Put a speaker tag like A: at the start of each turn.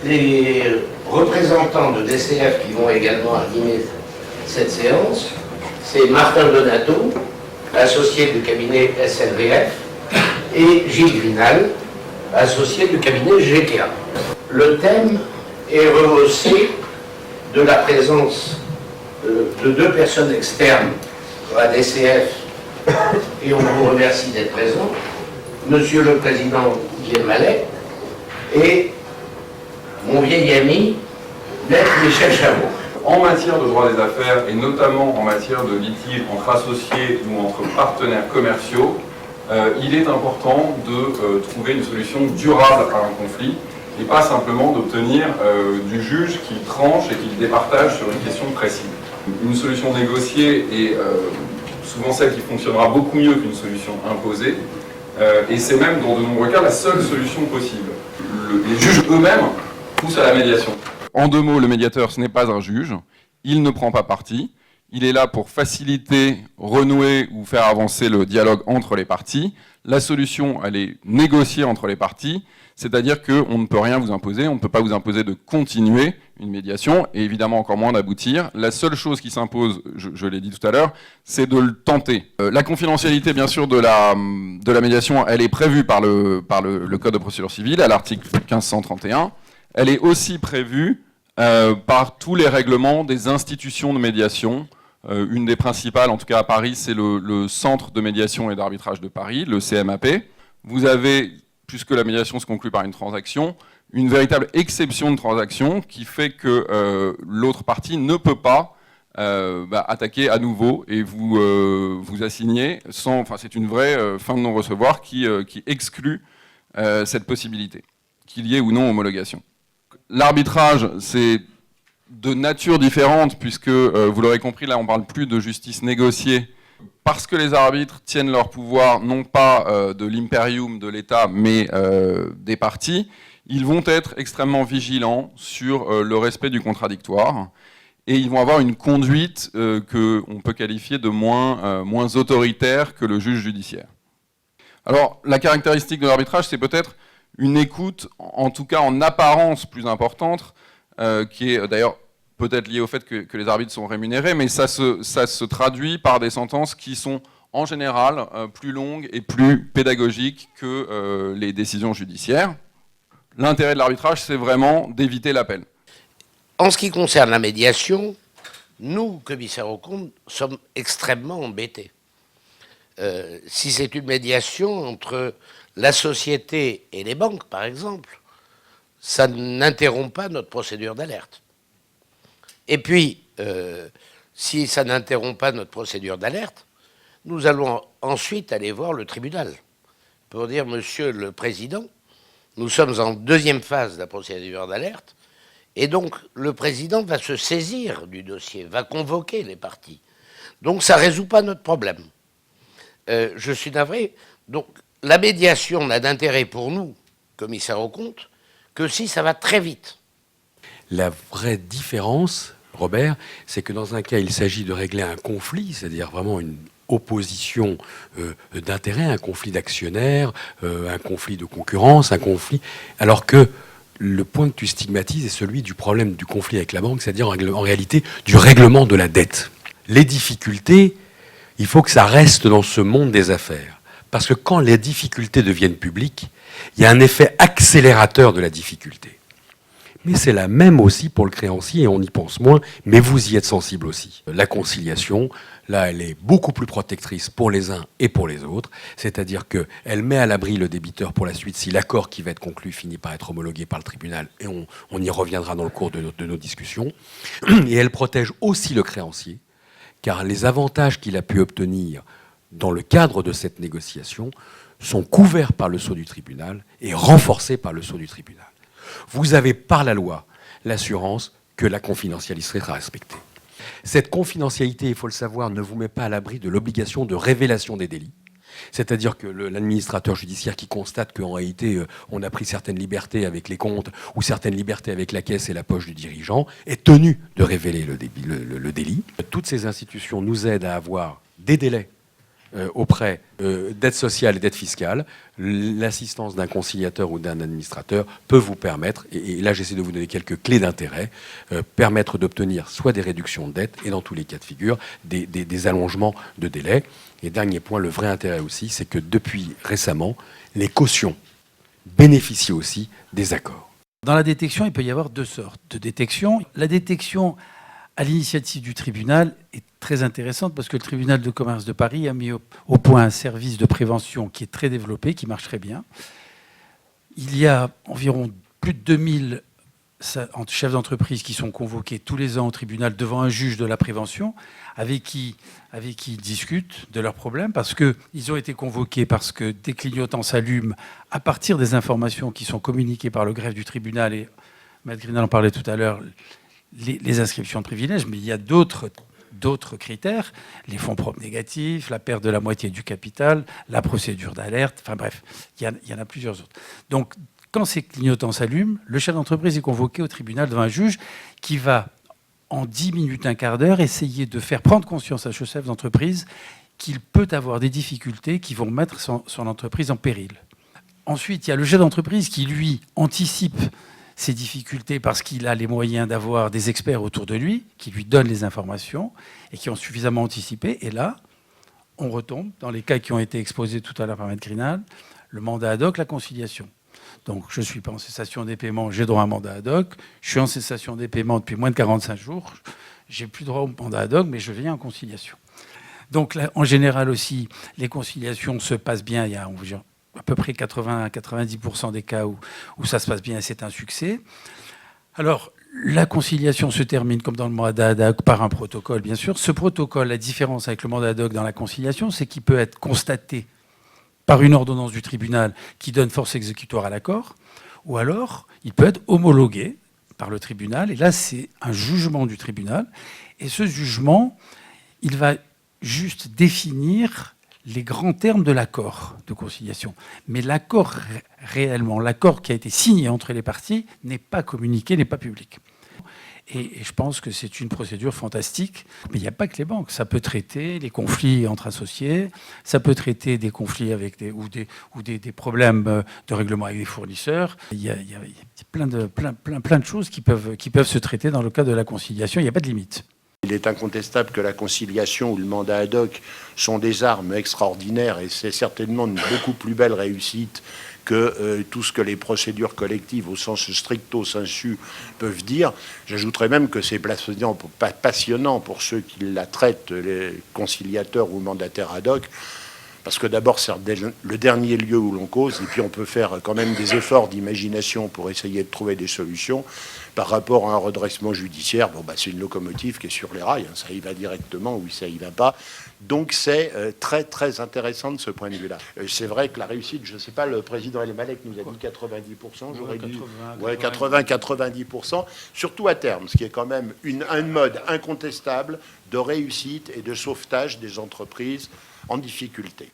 A: les représentants de DCF qui vont également animer cette séance, c'est Martin Donato, associé du cabinet SNVF, et Gilles Vinal, associé du cabinet GTA. Le thème est rehaussé de la présence de deux personnes externes à DCF, et on vous remercie d'être présents, Monsieur le Président Guillaume Mallet et mon vieil ami, Maître Michel Chavot.
B: En matière de droit des affaires, et notamment en matière de litige entre associés ou entre partenaires commerciaux, il est important de trouver une solution durable à un conflit, et pas simplement d'obtenir du juge qu'il tranche et qu'il départage sur une question précise. Une solution négociée est souvent celle qui fonctionnera beaucoup mieux qu'une solution imposée, et c'est même dans de nombreux cas la seule solution possible. Les juges eux-mêmes poussent à la médiation. En deux mots, le médiateur, ce n'est pas un juge, il ne prend pas parti, il est là pour faciliter, renouer ou faire avancer le dialogue entre les parties. La solution, elle est négociée entre les parties, c'est-à-dire qu'on ne peut rien vous imposer, on ne peut pas vous imposer de continuer une médiation, et évidemment encore moins d'aboutir. La seule chose qui s'impose, je l'ai dit tout à l'heure, c'est de le tenter. La confidentialité, bien sûr, de la médiation, elle est prévue par le Code de procédure civile, à l'article 1531. Elle est aussi prévue par tous les règlements des institutions de médiation. Une des principales, en tout cas à Paris, c'est le Centre de médiation et d'arbitrage de Paris, le CMAP. Vous avez, puisque la médiation se conclut par une transaction, une véritable exception de transaction qui fait que l'autre partie ne peut pas attaquer à nouveau et vous assigner sans... Enfin, c'est une vraie fin de non-recevoir qui exclut cette possibilité, qu'il y ait ou non homologation. L'arbitrage, c'est de nature différente, puisque, vous l'aurez compris, là on ne parle plus de justice négociée, parce que les arbitres tiennent leur pouvoir, non pas de l'imperium de l'État, mais des parties, ils vont être extrêmement vigilants sur le respect du contradictoire, et ils vont avoir une conduite qu'on peut qualifier de moins autoritaire que le juge judiciaire. Alors, la caractéristique de l'arbitrage, c'est peut-être une écoute, en tout cas en apparence plus importante, qui est d'ailleurs peut-être liée au fait que les arbitres sont rémunérés, mais ça se traduit par des sentences qui sont en général plus longues et plus pédagogiques que les décisions judiciaires. L'intérêt de l'arbitrage, c'est vraiment d'éviter l'appel.
A: En ce qui concerne la médiation, nous, commissaires aux comptes, sommes extrêmement embêtés. Si c'est une médiation entre la société et les banques, par exemple, ça n'interrompt pas notre procédure d'alerte. Et puis, si ça n'interrompt pas notre procédure d'alerte, nous allons ensuite aller voir le tribunal pour dire, Monsieur le Président, nous sommes en deuxième phase de la procédure d'alerte, et donc le Président va se saisir du dossier, va convoquer les parties. Donc ça ne résout pas notre problème. Je suis navré. Donc la médiation n'a d'intérêt pour nous, commissaires aux comptes, que si ça va très vite.
C: La vraie différence, Robert, c'est que dans un cas, il s'agit de régler un conflit, c'est-à-dire vraiment une opposition d'intérêts, un conflit d'actionnaires, un conflit de concurrence, un conflit... Alors que le point que tu stigmatises est celui du problème du conflit avec la banque, c'est-à-dire en réalité du règlement de la dette. Les difficultés, il faut que ça reste dans ce monde des affaires. Parce que quand les difficultés deviennent publiques, il y a un effet accélérateur de la difficulté. Mais c'est la même aussi pour le créancier, et on y pense moins, mais vous y êtes sensible aussi. La conciliation, là, elle est beaucoup plus protectrice pour les uns et pour les autres, c'est-à-dire qu'elle met à l'abri le débiteur pour la suite si l'accord qui va être conclu finit par être homologué par le tribunal, et on y reviendra dans le cours de nos discussions. Et elle protège aussi le créancier, car les avantages qu'il a pu obtenir dans le cadre de cette négociation sont couverts par le sceau du tribunal et renforcés par le sceau du tribunal. Vous avez par la loi l'assurance que la confidentialité sera respectée. Cette confidentialité, il faut le savoir, ne vous met pas à l'abri de l'obligation de révélation des délits. C'est-à-dire que l'administrateur judiciaire qui constate qu'en réalité on a pris certaines libertés avec les comptes ou certaines libertés avec la caisse et la poche du dirigeant est tenu de révéler le délit. Toutes ces institutions nous aident à avoir des délais auprès d'aide sociale et d'aide fiscale, l'assistance d'un conciliateur ou d'un administrateur peut vous permettre, et là j'essaie de vous donner quelques clés d'intérêt, permettre d'obtenir soit des réductions de dette, et dans tous les cas de figure, des allongements de délai. Et dernier point, le vrai intérêt aussi, c'est que depuis récemment, les cautions bénéficient aussi des accords.
D: Dans la détection, il peut y avoir deux sortes de détection. La détection à l'initiative du tribunal est très intéressante parce que le tribunal de commerce de Paris a mis au point un service de prévention qui est très développé, qui marche très bien. Il y a environ plus de 2000 chefs d'entreprise qui sont convoqués tous les ans au tribunal devant un juge de la prévention avec qui ils discutent de leurs problèmes parce qu'ils ont été convoqués parce que des clignotants s'allument à partir des informations qui sont communiquées par le greffe du tribunal. Et Maître Grinal en parlait tout à l'heure, les inscriptions de privilèges, mais il y a d'autres critères, les fonds propres négatifs, la perte de la moitié du capital, la procédure d'alerte, enfin bref, il y en a plusieurs autres. Donc, quand ces clignotants s'allument, le chef d'entreprise est convoqué au tribunal devant un juge qui va, en 10 minutes, un quart d'heure, essayer de faire prendre conscience à ce chef d'entreprise qu'il peut avoir des difficultés qui vont mettre son entreprise en péril. Ensuite, il y a le chef d'entreprise qui, lui, anticipe ces difficultés parce qu'il a les moyens d'avoir des experts autour de lui qui lui donnent les informations et qui ont suffisamment anticipé. Et là, on retombe dans les cas qui ont été exposés tout à l'heure par Maître Grinal, le mandat ad hoc, la conciliation. Donc, je ne suis pas en cessation des paiements, j'ai droit à un mandat ad hoc. Je suis en cessation des paiements depuis moins de 45 jours. J'ai plus droit au mandat ad hoc, mais je viens en conciliation. Donc, là, en général aussi, les conciliations se passent bien. Il y a à peu près 80-90% des cas où ça se passe bien et c'est un succès. Alors, la conciliation se termine, comme dans le mandat ad hoc, par un protocole, bien sûr. Ce protocole, la différence avec le mandat ad hoc dans la conciliation, c'est qu'il peut être constaté par une ordonnance du tribunal qui donne force exécutoire à l'accord, ou alors il peut être homologué par le tribunal, et là c'est un jugement du tribunal, et ce jugement, il va juste définir les grands termes de l'accord de conciliation. Mais l'accord réellement, l'accord qui a été signé entre les parties, n'est pas communiqué, n'est pas public. Et je pense que c'est une procédure fantastique. Mais il n'y a pas que les banques. Ça peut traiter les conflits entre associés, ça peut traiter des conflits avec des problèmes de règlement avec des fournisseurs. Il y a plein de choses qui peuvent se traiter dans le cadre de la conciliation. Il n'y a pas de limite.
E: Il est incontestable que la conciliation ou le mandat ad hoc sont des armes extraordinaires et c'est certainement une beaucoup plus belle réussite que tout ce que les procédures collectives au sens stricto sensu peuvent dire. J'ajouterais même que c'est passionnant pour ceux qui la traitent, les conciliateurs ou mandataires ad hoc, parce que d'abord c'est le dernier lieu où l'on cause, et puis on peut faire quand même des efforts d'imagination pour essayer de trouver des solutions. Par rapport à un redressement judiciaire, c'est une locomotive qui est sur les rails, ça y va directement ou ça y va pas. Donc c'est très très intéressant de ce point de vue-là. C'est vrai que la réussite, je ne sais pas, le président El Malek nous a dit 90%, j'aurais dit 80-90%, surtout à terme, ce qui est quand même un mode incontestable de réussite et de sauvetage des entreprises en difficulté.